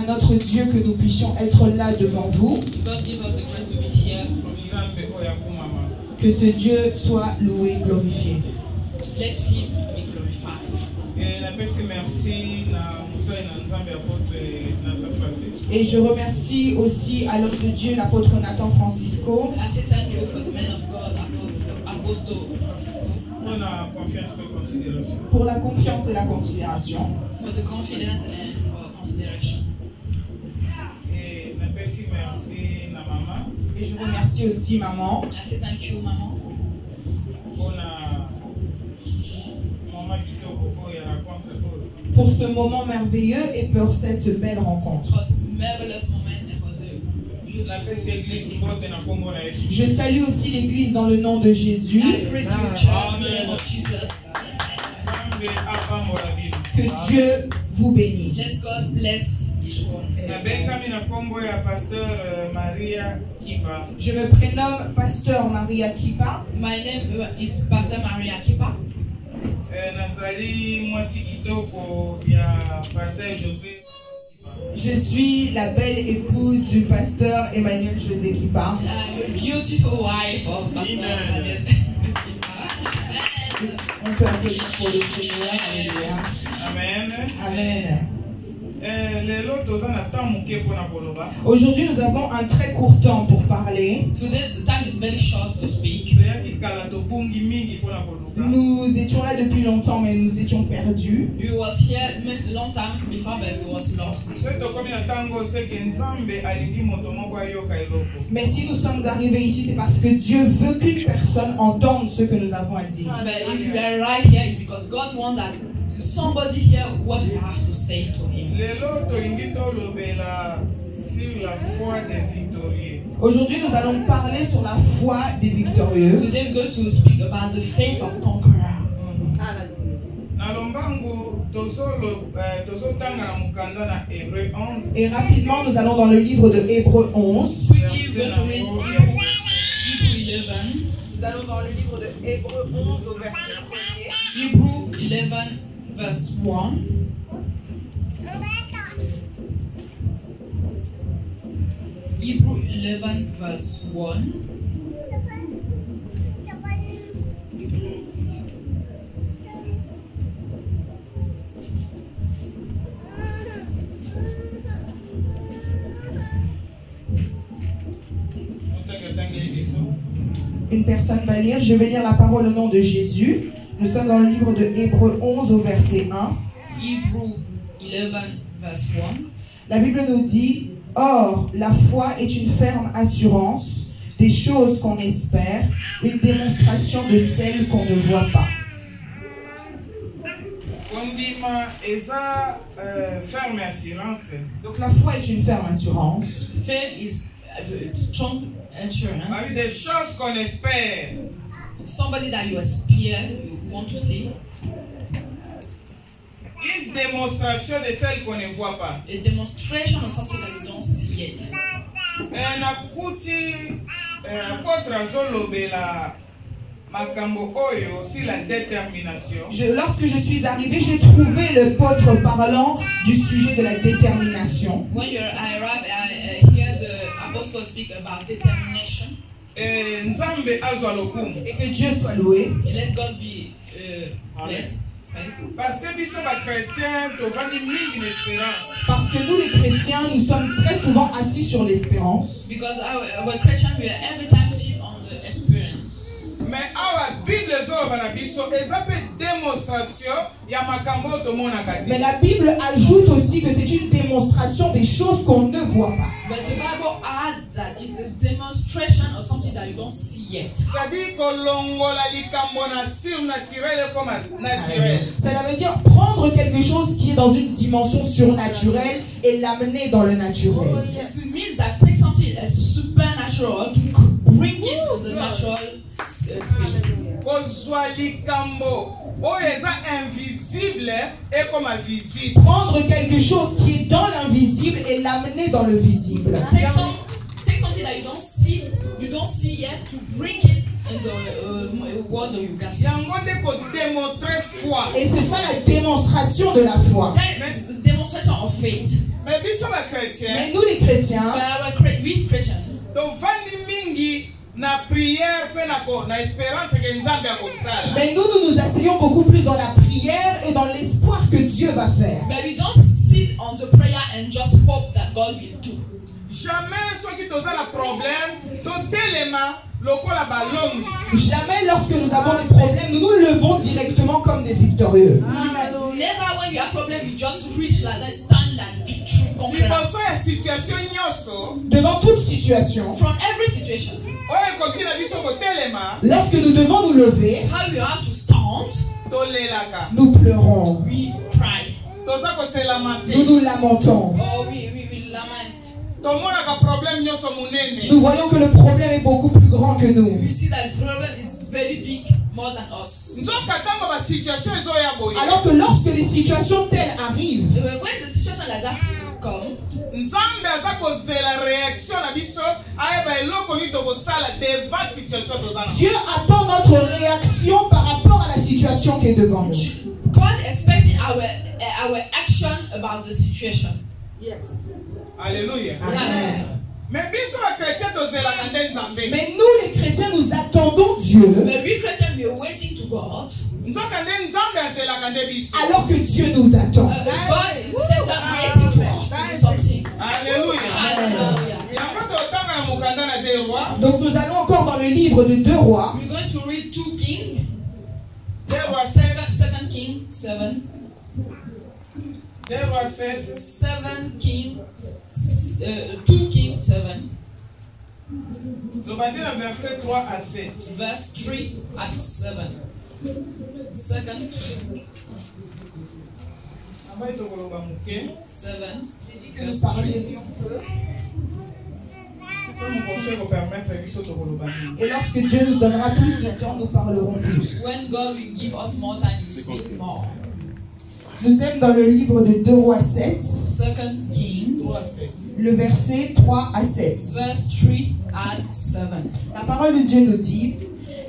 notre Dieu que nous puissions être là devant vous. God give us the grace to be here from you. Que ce Dieu soit loué, glorifié. Let Him be glorified. Et je remercie aussi à l'homme de Dieu, l'apôtre Nathan Francisco, I say thank you for the man of God, Apostle Francisco, pour la confiance et la considération. for the confidence and for consideration. Et je remercie aussi maman I say thank you, Maman, pour ce moment merveilleux et pour cette belle rencontre. for this marvelous moment and for the beautiful meeting. Je salue aussi l'église dans le nom de Jésus. I greet you, church, in the name of Jesus. Que Dieu vous Let bénisse. God bless each one. Je me prénomme Pasteur Maria Kipa. My name is Pastor Maria Kipa. Je suis la belle épouse du pasteur Emmanuel José Kipa. I'm a beautiful wife of Pastor Emmanuel Kipa. On peut applaudir pour le Seigneur. Alléluia. Amen. Amen. Aujourd'hui, Aujourd'hui, nous avons un très court temps pour parler. Today the time is very short to speak. Nous étions là depuis longtemps, mais nous étions perdus. We was here a long time before, but we was lost. Mais si nous sommes arrivés ici, c'est parce que Dieu veut qu'une personne entende ce que nous avons à dire. But if you are right here, it's because God wants that somebody hear what you have to say to Him. Aujourd'hui, nous allons parler sur la foi des victorieux. Today we're going to speak about the faith of conqueror. Et rapidement, nous allons dans le livre de Hébreux 11. Quickly we're going to read Hebrew 11. Nous allons dans le livre de Hébreux 11 au verset 1er. Hebrew 11 verse 1. Hebrew 11 verse 1. Une personne va lire. Je vais lire la parole au nom de Jésus. Nous sommes dans le livre de Hébreux 11 au verset 1. Hebrew 11 verse 1. La Bible nous dit: Or, la foi est une ferme assurance des choses qu'on espère, une démonstration de celles qu'on ne voit pas. Donc la foi est une ferme assurance. Faith is a strong assurance. Des choses qu'on espère. Somebody that you aspire, you want to see. Une démonstration de celle qu'on ne voit pas. A demonstration of something that you don't see yet. Lorsque je suis arrivé, j'ai trouvé le l'apôtre parlant du sujet de la détermination. When you arrive, I hear the apostle speak about determination. Et Et que Dieu soit loué. Let God be blessed. Parce que nous les chrétiens, nous sommes très souvent assis sur l'espérance. Because our Christian, we are every time sit on the experience. Mais la Bible ajoute aussi que c'est une démonstration des choses qu'on ne voit pas. But the Bible adds that it's a demonstration of something that you don't see yet. Cela veut dire prendre quelque chose qui est dans une dimension surnaturelle et l'amener dans le naturel. It means that take something as supernatural to bring it to the natural space. Prendre quelque chose qui est dans l'invisible et l'amener dans le visible. Take something that you don't see yet to bring it in the world of Uganda. yango nde kodémontrer foi. Et c'est ça la démonstration de la foi. That is the demonstration of faith. Mais biso bakretien Mais nous les chrétiens, We Christians, tovandi mingi na prière mpe na espérance ke nzambe akosala. mais nous asseyons beaucoup plus dans la prière et dans l'espoir que Dieu va faire. but we don't sit on the prayer and just hope that God will do. Jamais soki toza na problème totelema lokola balongi. Jamais lorsque nous avons des problèmes, nous nous levons directement comme des victorieux. Never when you have problem, you just reach like that, stand like victory conqueror. Liboso ya situation nyonso Devant toute situation, From every situation, oyo ekoki na biso kotelema lorsque nous devons nous lever, how you have to stand, tolelaka nous pleurons, we cry. toza koselama nous te nous lamentons. Oh, we lament. tomonaka problème nyonso monene. Nous voyons que le problème est beaucoup plus grand que nous. We see that the problem is very big, more than us. nzoka ntango basituation ezoya boye Alors que lorsque les situations telles arrivent, When the situation like that come, nzambe aza kozela réaction na biso ayeba eloko nini tokosala devant situation toza na. Dieu attend notre réaction par rapport à la situation qui est devant nous. God expecting our action about the situation. Alléluia. Amen. mais biso bakretien tozelaka nde nzambe. Mais nous les chrétiens, nous attendons Dieu But we Christians, we are waiting to God. nzoka nde nzambe azelaka nde biso. alors que Dieu nous attend. God instead of waiting to us to do something. Alléluia. Hallelujah. yango totanga na mokanda na 2 rois. Donc nous allons encore dans le livre de 2 rois. We're going to read 2 Kings, 2 rois 2 Kings 7, 2 rois 7. 7 Kings, 2 Kings 7, tobandi na verset 3 à 7. verse 3 at 7. 2 Kings ambai tokoloba moke 7. J'ai dit que nous parlerions peu. so mokonzi ekopermettre biso tokoloba mingi. Et lorsque Dieu nous donnera plus de temps, nous parlerons plus. When God will give us more time, we will speak more. Nous sommes dans le livre de 2 rois 7, 2 Kings, 3 à 7. le verset 3 à 7. verse 3 at 7. La parole de Dieu nous dit: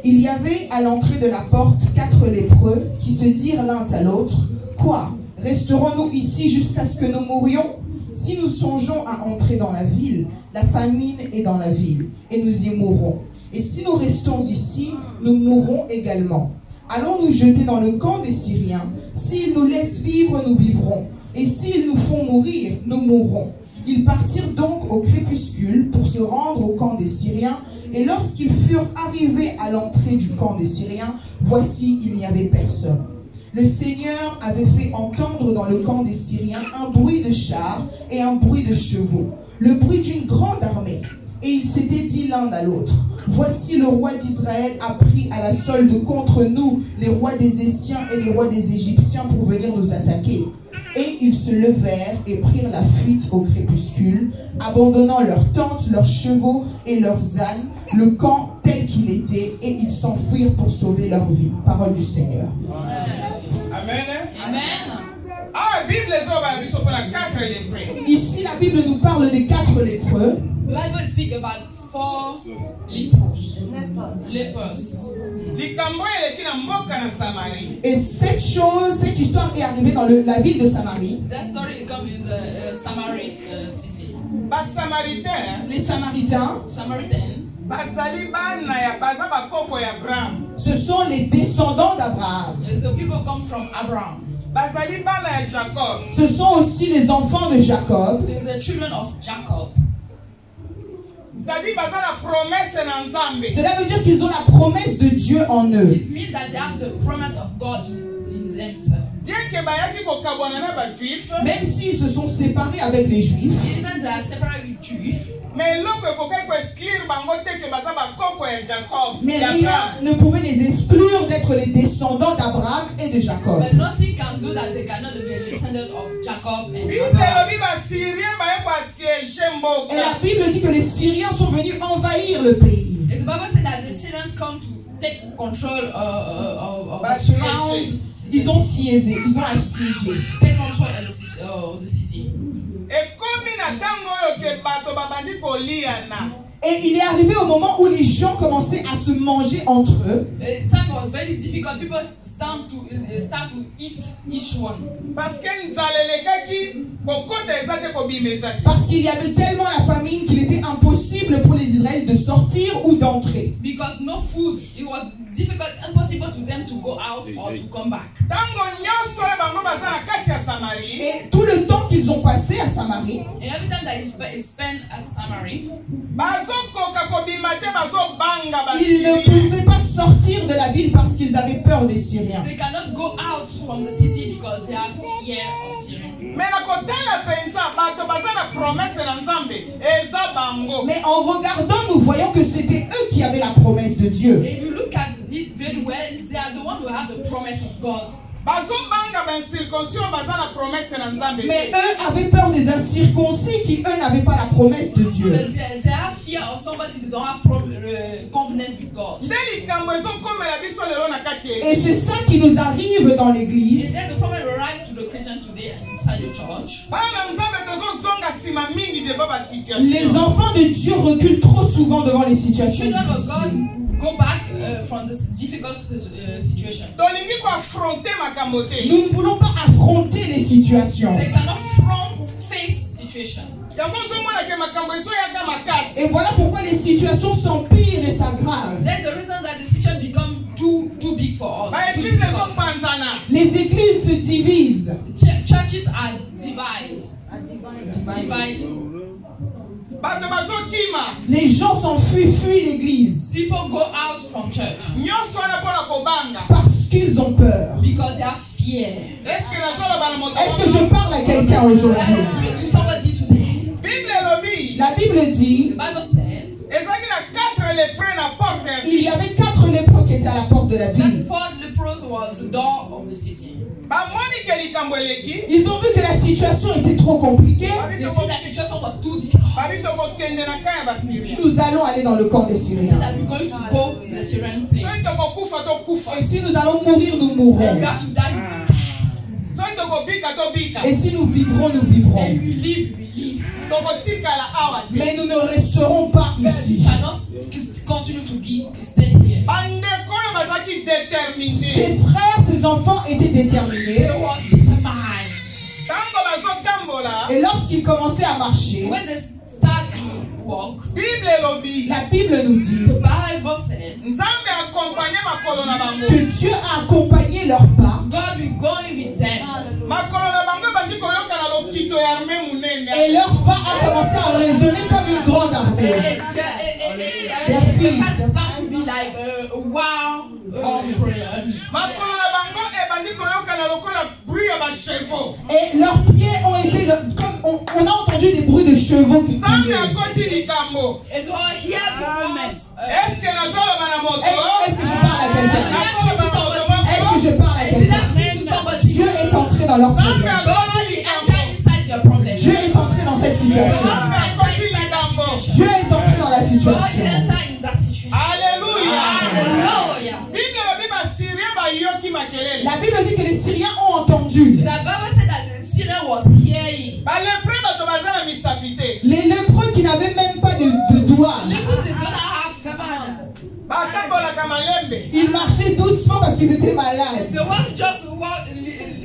il y avait à l'entrée de la porte 4 lépreux qui se dirent l'un à l'autre: quoi, resterons-nous ici jusqu'à ce que nous mourions? Si nous songeons à entrer dans la ville, la famine est dans la ville, et nous y mourrons. Et si nous restons ici, nous mourrons également. Allons nous jeter dans le camp des Syriens. S'ils nous laissent vivre, nous vivrons. Et s'ils nous font mourir, nous mourrons. Ils partirent donc au crépuscule pour se rendre au camp des Syriens. Et lorsqu'ils furent arrivés à l'entrée du camp des Syriens, voici, il n'y avait personne. Le Seigneur avait fait entendre dans le camp des Syriens un bruit de chars et un bruit de chevaux, le bruit d'une grande armée. Et ils s'étaient dit l'un à l'autre: voici le roi d'Israël a pris à la solde contre nous les rois des Essiens et les rois des Égyptiens pour venir nous attaquer. Et ils se levèrent et prirent la fuite au crépuscule, abandonnant leurs tentes, leurs chevaux et leurs ânes, le camp tel qu'il était, et ils s'enfuirent pour sauver leur vie. Parole du Seigneur. Amen. Amen. Ah, Bible ezoba biso mpona 4 lépreux. Ici, la Bible nous parle des 4 lépreux. The Bible speaks about 4 lepers. likambo eleki na mboka na Samarie. Et cette histoire est arrivée dans la ville de Samarie. That story comes in the Samari city. Basamaritain Les Samaritains, Samaritan, bazali bana ya baza bakoko ya Abraham. ce sont les descendants d'Abraham. the people come from Abraham. Bazali bana ya Jacob. Ce sont aussi les enfants de Jacob. They're the children of Jacob. C'est-à-dire baza na promesse na Nzambe. Cela veut dire qu'ils ont la promesse de Dieu en eux. It means that they have the promise of God in themselves. Bien que bayaki kokabwana na ba juif, Même s'ils se sont séparés avec les Juifs, Even they are separate with Jews, mais eloko ekoki koexclure bango te ke baza bakoko ya Jacob. mais ya rien Abraham. ne pouvait les exclure d'être les descendants d'Abraham et de Jacob. but nothing can do that they cannot be a descendant of Jacob and Bible Abraham. elobi basyrien baye koasiége Et mboka. la Bible dit que les Syriens sont venus envahir le pays. And the Bible says that the Syrians come to take control of But the ground. Ils ont siégé, ils ont assiégé. Take control of the city. Ekomi na ntango oyo ke bato babandi koliana. Et il est arrivé au moment où les gens commençaient à se manger entre eux. Time was very difficult. People start to eat each one. Parce que nzala elekaki kokota eza te kobima eza te. Parce qu'il y avait tellement la famine qu'il était impossible pour les Israélites de sortir ou d'entrer. Because no food, it was difficult, impossible to them to go out or to come back. Tango nyonso oyo bango baza na kati ya Samarie. Et tout le temps qu'ils ont passé à Samarie, And every time that he spent at Samaria, Bazokoka kobima te bazobanga ils ne basiri. pouvaient pas sortir de la ville parce qu'ils avaient peur des Syriens. they cannot go out from the city because they have fear of Syrian. Mais na kotala penza bato baza na promesse na Nzambe eza bango. Mais en regardant, nous voyons que c'était eux qui avaient la promesse de Dieu. If you look at it very well, they are the one who have the promise of God. Bazobanga ben circoncision baza na promesse na Nzambe. Mais eux avaient peur des incirconcis qui, eux, n'avaient pas la promesse de Dieu. They have fear of somebody who don't have covenant with God. Nde likambo ezokomela biso lelo na kati ye. Et c'est ça qui nous arrive dans And l'église. then the problem arrived to the Christian today inside the church. Bana Nzambe tozozonga nsima mingi devant ba Les situation. enfants de Dieu reculent trop souvent devant les situations Children of difficiles. God go back from this difficult situation. Tolingi ko affronter makambo te. Nous ne voulons pas affronter les situations. They cannot face situation. Yango ozomona ke makambo ezoyaka makasi. Et voilà pourquoi les situations s'empirent et s'aggravent. That's the reason that the situation become too big for us. Ba Too église difficult. ezopanzana. Les églises se divisent. Churches are divided. Bato bazokima. Les gens s'enfuient, fuient l'église People go out from church Nyonso wana mpona kobanga. parce qu'ils ont peur. because they have fear. Est-ce que nazoloba na moto? Est-ce que je parle à quelqu'un aujourd'hui? Let us speak to somebody today. Bible elobi. La Bible dit, The Bible said Ezaki na 4 lépreux na porte ya il y ville. avait 4 lépreux qui étaient à la porte de la that ville. 4 lepers was the door of the city. Bamoni ke likambo eleki. Ils ont vu que la situation était trop compliquée. They see that situation was too difficult. Babi tokokende na ka ya basyrien. Nous allons aller dans le camp des They said Syriens. that we're going to go to the Syrian Soki place. tokokufa tokufa. Et si nous allons mourir, nous And mourrons. we have to die. Soki tokobika tobika. Et si nous vivrons, nous And vivrons. we live, we live. Tokotikala awa te. Mais nous ne resterons pas We ici. cannot continue to stay here. Bandeko oyo bazalaki déterminé. Ses frères, ses enfants étaient déterminés. They was determined. Tango bazotambola. Et lorsqu'ils commençaient à marcher, When they start to walk, Bible elobi. la Bible nous dit the Bible said Nzambe accompagne makolo na bango. que Dieu a accompagné leurs pas. God will go with them. Makolo na bango bandi koyoka na lokito ya armée munene. Et leur pas a commencé à résonner comme une grande armée. It start to be like a wow prayer. Makolo na bango ebandi koyoka na lokola bruit ya ba chevaux. Et leurs pieds ont été, comme on a entendu des bruits de chevaux qui Nzambe couraient. akoti likambo. It's all here to us. Est-ce que nazoloba na moto? Est-ce que je parle à quelqu'un? Nazoloba na moto. Est-ce que je parle à Did I quelqu'un? speak to somebody? Dieu est entré dans leur Nzambe problème. God akoti will likambo. enter inside your problem. Dieu est entré dans cette situation. God will enter inside that situation. Dieu est entré dans la God situation. will enter in that situation. Alléluia. Hallelujah. Bible elobi basyrien bayoki makelele. La Bible dit que les Syriens ont entendu. The Bible said that the Syrian was hearing. Balépreux bato baza na misapi te. Les lépreux qui n'avaient même pas de doigts. Lepers, they don't have hand. Batambolaka malembe. Ils marchaient doucement parce qu'ils étaient malades. They want just walk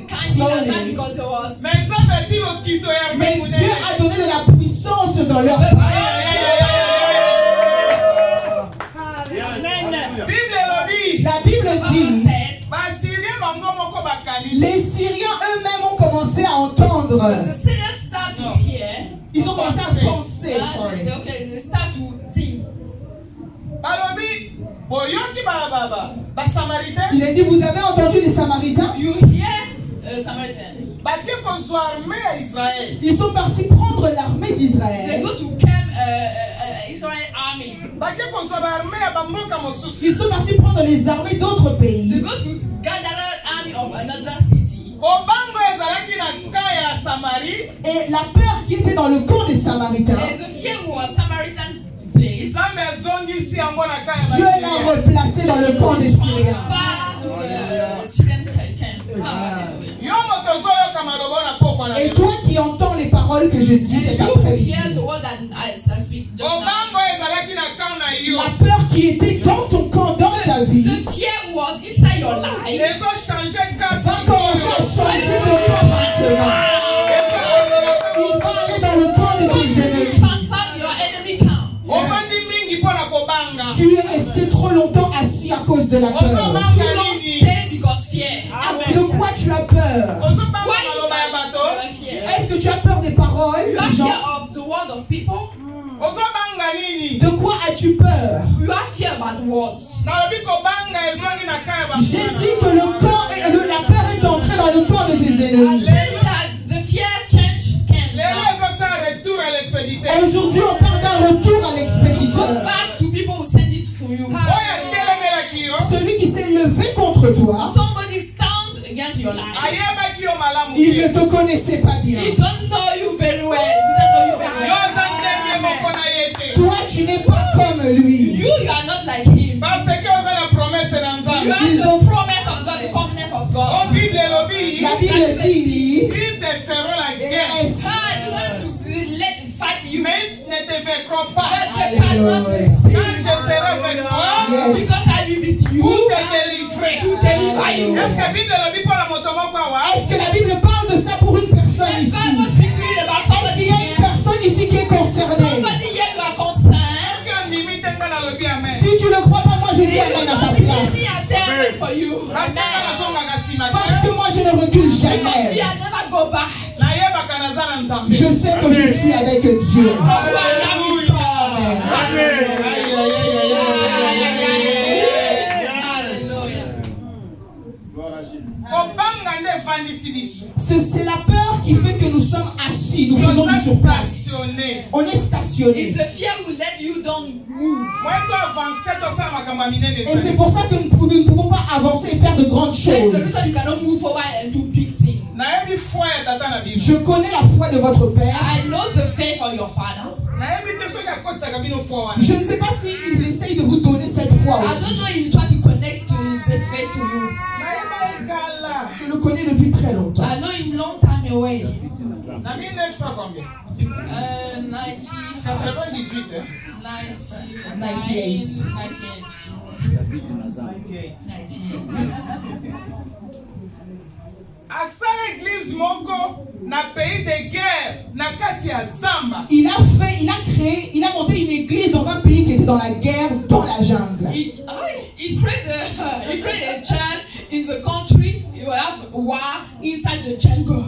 kindly at time because it was. Mais Nzambe ati lokito ya armée Mais Dieu munene. a donné de la puissance dans leur pas. Bible elobi. La Bible The Bible dit, said Basyrien bango moko bakanisi. les Syriens eux-mêmes ont commencé à entendre. the Syrians start to hear. Ils ont commencé à penser. Okay, they start to think. Balobi boyoki basamaritain. Il a dit, vous avez entendu les Samaritains? You hear Samaritan. Bake kozwa armée ya Israël. Ils sont partis prendre l'armée They d'Israël. go to camp Israel army. Bake kozwa baarmée ya bamboka mosusu. Ils sont partis prendre les armées d'autres They pays. go to gather army of another city. Kobango ezalaki na ka ya Samarie. Et la peur qui était dans le camp des Samaritains, And the fear was Samaritan place. Nzambe azongisi yango na ka ya Dieu l'a Basyrien. replacé dans le camp des Syriens. Far to the Syrian camp. Yo moto ozoyoka maloba na pokwa na Et yo. toi qui entends les paroles que je dis And cet you après-midi, hear the word that I speak just now. Kobango ezalaki yo. La peur qui était dans ton camp, dans ta vie, The fear was inside your life. Ezochanger va casa commencer à changer de camp maintenant. Il va aller dans le camp de tes ennemis. Transfer your enemy camp. ovandi mingi mpona kobanga. Tu es resté trop longtemps assis à cause de la peur. You don't stay because fear. De quoi tu as peur? Ozobanga Why maloba ya bato. you have fear? Est-ce que tu as peur des paroles You have des gens? fear of the word of people. Ozobanga nini. De quoi as-tu peur? You have fear about words. nalobi kobanga ezwangi na kaya J'ai bafana. dit que la peur est entrée dans le camp de tes I ennemis. said that the fear change can lelo ezosala retour à l'expéditeur. Aujourd'hui, on parle d'un retour à go l'expéditeur. back to people who send it to you. oyo atelemelaki yo Celui qui s'est levé contre toi, Somebody stand against your life. ayebaki yo malamu il ne te. te connaissait pas bien. He don't know you very well. He doesn't know you very yo well. oza ndenge moko na ye te. Toi, tu n'es pas comme lui. You are not like him. parce que oza na promesse na You nzambe. have the promise of God, the covenant of o God. bible elobi La Bible dit, ils te feront la guerre. yes, God, you want to let it fight you. mais ils ne te vaincront pas. But you cannot Quand succeed. je serai avec toi, yes. Because I will be with you. pour te délivrer. To deliver you. Est-ce que Bible elobi mpona moto moko awa? Est-ce que la Bible parle de ça pour une personne The ici? Bible speaks to you about Est-ce somebody qu'il y a une here. personne ici qui est concernée? Somebody here you are concerned. Est-ce que ndimi te nga nalobi amen? Si tu ne crois pas, moi je dis amen à ta place. See, I say amen for you. Parce que nga nazongaka nsima te. Parce que moi je ne recule Because me, jamais. I never go back. nayebaka naza na nzambe. Je sais que je suis avec Dieu. Because I am with God. Hallelujah. Aïe, aïe, aïe, aïe, aïe, aïe, aïe. Hallelujah. kobanga nde efandisi biso. C'est la peur qui fait que nous sommes assis, nous faisons du sur place. stationné. On est stationné. It's the fear will let you don't move. moye to avance tosala makambo ya minene Et c'est pour ça que nous ne pouvons pas avancer et faire de grandes That's the choses. reason you cannot move forward and do big things. nayebi foi ya tata na bino. Je connais la foi de votre Père. I know the faith of your father. nayebi te soki akotisaka bino foi wana. Je ne sais pas s'il essaye de vous donner cette foi I don't aussi. know if you try to connect to this faith to you. nayebi ekala. Je le connais depuis très longtemps. I know him long time away. na 1900 combien? 90, 98 hein? 98. 98. asala église moko na pays de guerre na kati ya zamba. Il a monté une église dans un pays qui était dans la guerre, dans la jungle. He created a church in the country. You have war inside the jungle.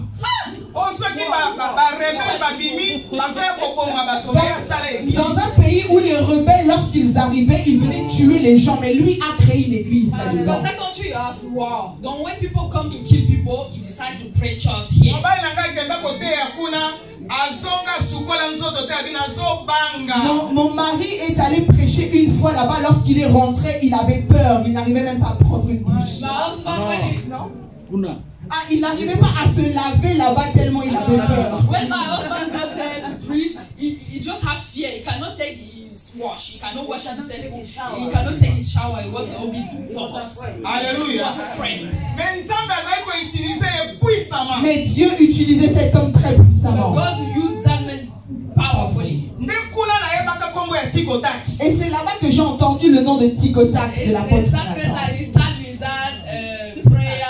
o soki barebele babimi bazoya koboma bato me asala église. Dans un pays où les rebelles, lorsqu'ils arrivaient, ils venaient tuer les gens, mais lui a créé une église là-dedans. Because that country you have war. Then when people come to kill people, you decide to pray church here. mobali na ngai kenda koteya kuna azonga sukola nzoto te abina azobanga. Mon mari est allé prêcher une fois là-bas. Lorsqu'il est rentré, il avait peur. Il n'arrivait même pas à prendre une douche. My husband, Ah, il n'arrivait pas à se laver là-bas tellement il avait peur. when my husband got there to preach, he just have fear. He cannot take his wash. He cannot wash himself. He cannot take his shower. He wants to be for us. He Alléluia. was afraid. Mais nzambe azali koutilize ye puissamment. Mais Dieu utilisait cet homme très But puissamment. God used that man powerfully. nde kuna nayebaka nkombo ya tikotaki. Et c'est là-bas que j'ai entendu le nom de Ticotac de It's l'apôtre that man Nathan. that he start with that prayer.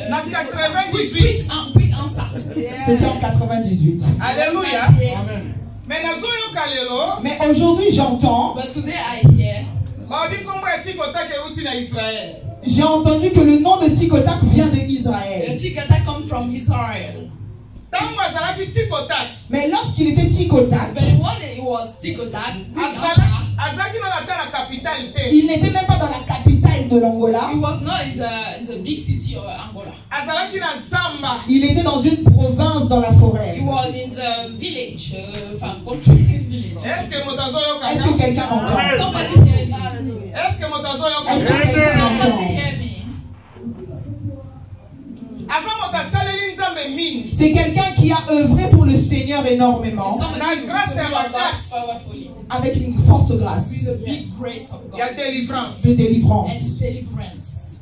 na Quick 98. answer. C'était en 98. Alléluia. 98. Mais nazoyoka lelo Mais aujourd'hui, j'entends, But today I hear babi nkombo ya tikotaki euti na Israël. j'ai entendu que le nom de Ticotac vient the d'Israël. Chikata come from Israel. ntango azalaki tikotaki Mais lorsqu'il était Ticotac, But when it was Tikotak, azalaki nana ata na capitale te. il n'était même pas dans la capitale de l'Angola. it was not in the big city of Angola. azalaki na zamba. Il était dans une province dans la forêt. It was in the village, country village. Est-ce que moto azoyoka Est-ce que nga? quelqu'un m'entend? Somebody hear me. Est-ce que moto azoyoka Est-ce que nga? quelqu'un Somebody m'entend? hear me. aza moto asaleli nzambe mingi. C'est quelqu'un qui a œuvré pour le Seigneur énormément, Somebody Na who grâce took ya the word of God makasi. powerfully. avec une forte grâce With the big grace of ya God délivrance. de and délivrance. deliverance.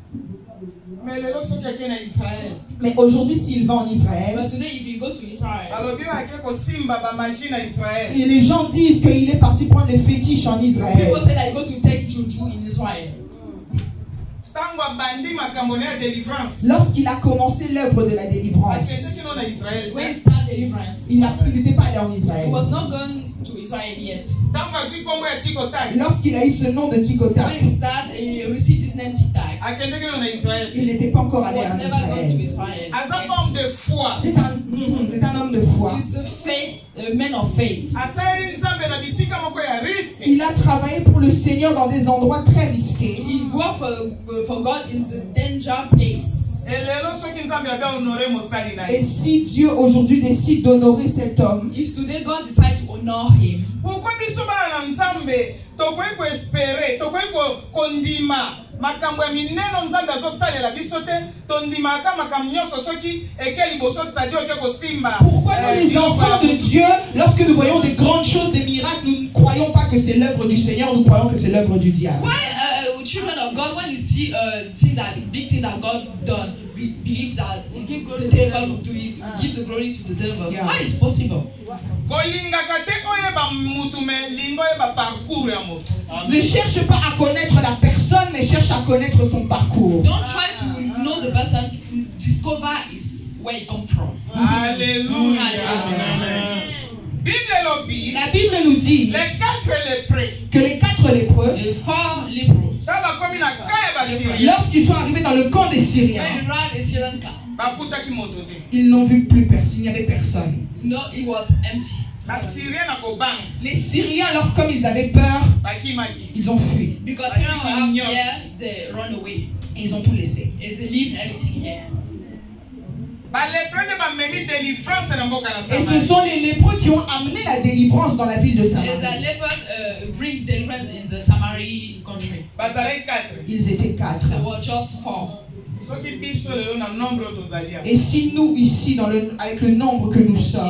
Mais les lorsque quelqu'un est Israël. Mais aujourd'hui, s'il va en Israël, But today, if you go to Israel, Alors bien à quelque simba ba machine à Israël. et les gens disent qu'il est parti prendre les fétiches en Israël. people say that you go to take juju in Israel. Tango bandi makambo na délivrance. Lorsqu'il a commencé l'œuvre de la délivrance, Akende kino na Israël. When he started deliverance, il n'était pas allé en he Israël. was not going to Israel yet. Tango azui kombo ya tikotai. Lorsqu'il a eu ce nom de Tikota, When he started, he received his name Tiktak. Akende kino na Israël. il n'était pas encore He allé was en never going to Israël. Israel. Aza yet. homme de foi. C'est un homme de foi. He's a man of faith. Asali nzambe na bisika moko ya risque. Il a travaillé pour le Seigneur dans des endroits très risqués. He worked for God in the danger place. Et lelo soki nzambe abia honorer mosali na Et ye. si Dieu aujourd'hui décide d'honorer cet homme, If today God decided to honor him, Pourquoi biso bana na nzambe tokoki ko espérer, tokoki kondima makambo ya mineno nzambe azosalela biso te, tondimaka makambo nyonso soki eke liboso c'est-à-dire oke kosimba. pourquoi nous les enfants de Dieu, lorsque nous voyons des grandes choses, des miracles, nous ne croyons pas que c'est l'œuvre du Seigneur, nous croyons que c'est l'œuvre du diable. why children of God, when you see big thing that God done, we believe that the devil will do it, give the glory to the devil. Yeah. How is possible? Kolingaka te oyeba mutu me lingo oyeba parcours ya moto. Ne cherche pas à connaître la personne, mais cherche à connaître son parcours. Don't try to know the person, discover is where he come from. Alléluia. Amen. Bible lobi La Bible nous dit les 4 lépreux. que les 4 lépreux, The 4 lepers, Taba komi na kaya ba Syrie. lorsqu'ils sont arrivés dans le camp des when Syriens, you run the Syrian camp, Bakutaki moto te. ils n'ont vu plus personne, il n'y avait personne. no, it was empty. Ba Syrien na kobang. Les Syriens, comme ils avaient peur, Bakimaki. ils ont fui Because Syrians have fear, they run away. et ils ont tout laissé. And they leave everything here. Ba lépreux ne ba memi délivrance na mboka na Et ce Samarie. sont les lépreux qui ont amené la délivrance dans la ville de And the Samarie. lepers bring deliverance in the Samari country. Bazalaki 4. Ils étaient 4. There were just 4. Soki biso lelo na nombre tozali awa. Et si nous, ici, avec le nombre que nous If sommes,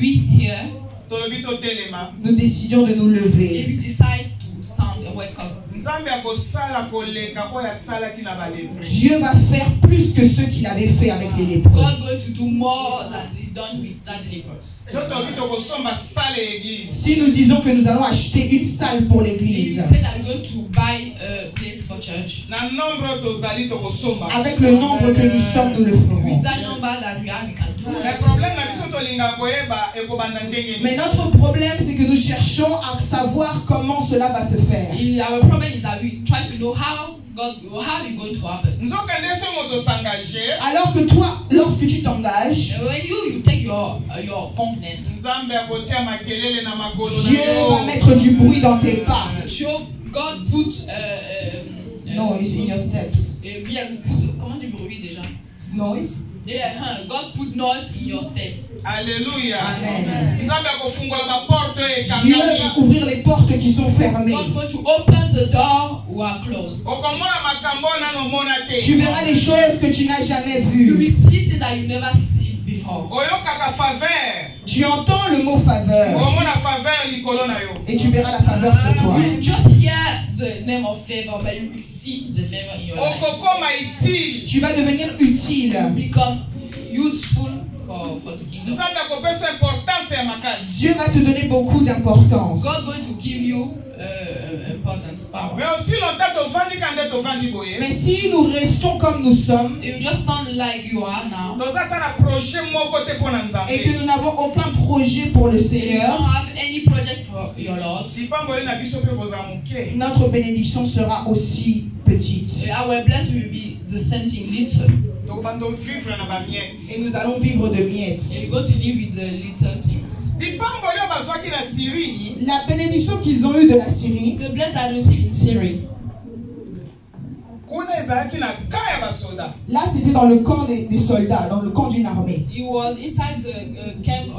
we here, Tolobi totelema. nous décidions de nous if lever, we decide to stand and wake up, Nzambe akosala koleka oyo asalaki na balépreux. Dieu va faire plus que ce qu'il avait fait avec les lépreux. God going to do more than he done with that lepers. So tolobi tokosomba sale église. Si nous disons que nous allons acheter une salle pour If l'église, you say that we're going to buy a place for church, Na nombre tozali tokosomba. avec le nombre que nous sommes, nous le ferons. with that number that we have, we can do Le it. problème na biso tolinga koyeba ekobanda ndenge Mais nini. notre problème, c'est que nous cherchons à savoir comment cela va se faire. Our problem is that we try to know how it's going to happen. Nzokende so moto s'engager. Alors que toi, lorsque tu t'engages, And when you take your component, Nzambe akotia makelele na magolo na Dieu va yo. mettre du bruit dans tes pas. show God put Noise in your steps. comment tu bruit déjà? Noise. Yeah, God put noise in your step. Alléluia. Amen. Nzambe akofungola ba porte Dieu va ekangami. ouvrir les portes qui sont fermées. God going to open the door who are closed. Okomona makambo nano mona te. Tu verras les choses que tu n'as jamais You will vues. see things that you never seen before. Oyokaka faveur. Tu entends le mot faveur Okomona faveur likolo na yo. et tu verras la faveur sur toi. You just hear the name of favor, but you will see the favor in your life. Okokoma utile. Tu vas devenir utile. Become useful for the kingdom. Nzambe akopesa importance ya makasi. Dieu va te donner beaucoup d'importance. God going to give you important power. Mais aussi longtemps tovandi kande tovandi boye. Mais si nous restons comme nous sommes If you just stand like you are now, Toza ta na projet moko te pona et que Nzambe. nous n'avons aucun projet pour le if you Seigneur, don't have any project for your Lord, Lipamboli na biso pe koza moke. notre bénédiction sera aussi petite. our blessing will be the same thing, little. Tobando vivre na ba miette. Et nous allons vivre de And miettes. you go to live with the little things. Lipamboli bazwaki na Syrie. La bénédiction qu'ils ont eue de la Syrie, The blessing I received in Syria. Kuna ezalaki na kaya basoda. là c'était dans le camp des soldats, dans le camp d'une armée. It was inside the camp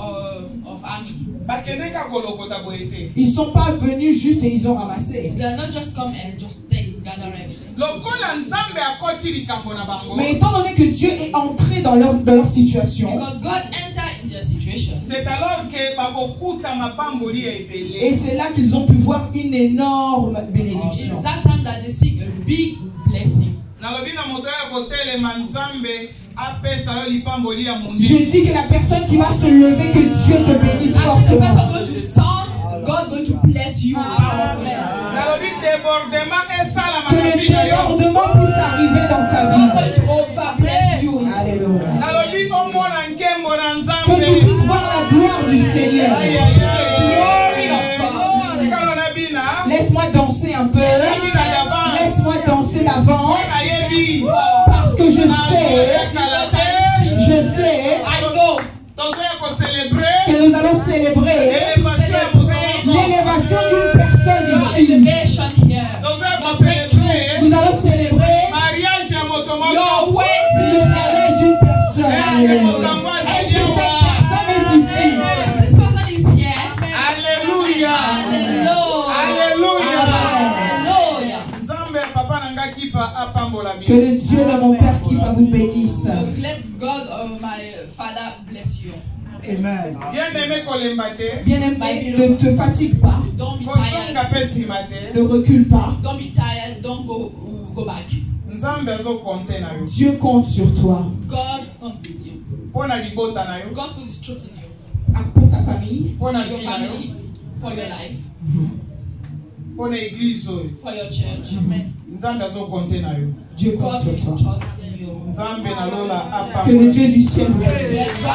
of army. Bakende ka kolokota boye te. Ils ne sont pas venus juste et ils ont ramassé. They are not just come and just gather everything. Lokola Nzambe akoti likambo na bango. Mais étant donné que Dieu est entré dans leur situation, Because God entered into their situation. C'est alors que bakokuta mapamboli ya et ebele. c'est là qu'ils ont pu voir une énorme bénédiction. It's that time that they see a big blessing. Je dis que la personne qui va se lever, que Dieu te bénisse fortement. God going to bless you. Que le débordement puisse arriver dans ta vie. God going to over bless you. Alléluia. Que tu puisses voir la gloire du Seigneur. Laisse-moi danser un peu. Laisse-moi danser d'avance. Parce que je sais que nous allons célébrer l'élévation d'une personne ici. Nous allons célébrer le mariage d'une personne. Est-ce que cette personne est ici? Alléluia. Que le Dieu de mon Père qui va vous bénisse. Let God my Father bless you. Amen. Bien-aimé, ne te fatigue pas. Don't be tired. Ne recule pas. Don't be tired. Don't go back. Dieu compte sur toi. God compte with you. God puts His truth in you. Pour ta famille. For your family. For your life. For your church. Dieu compte God sur puts His toi. trust in you. Que le Dieu du ciel vous bénisse.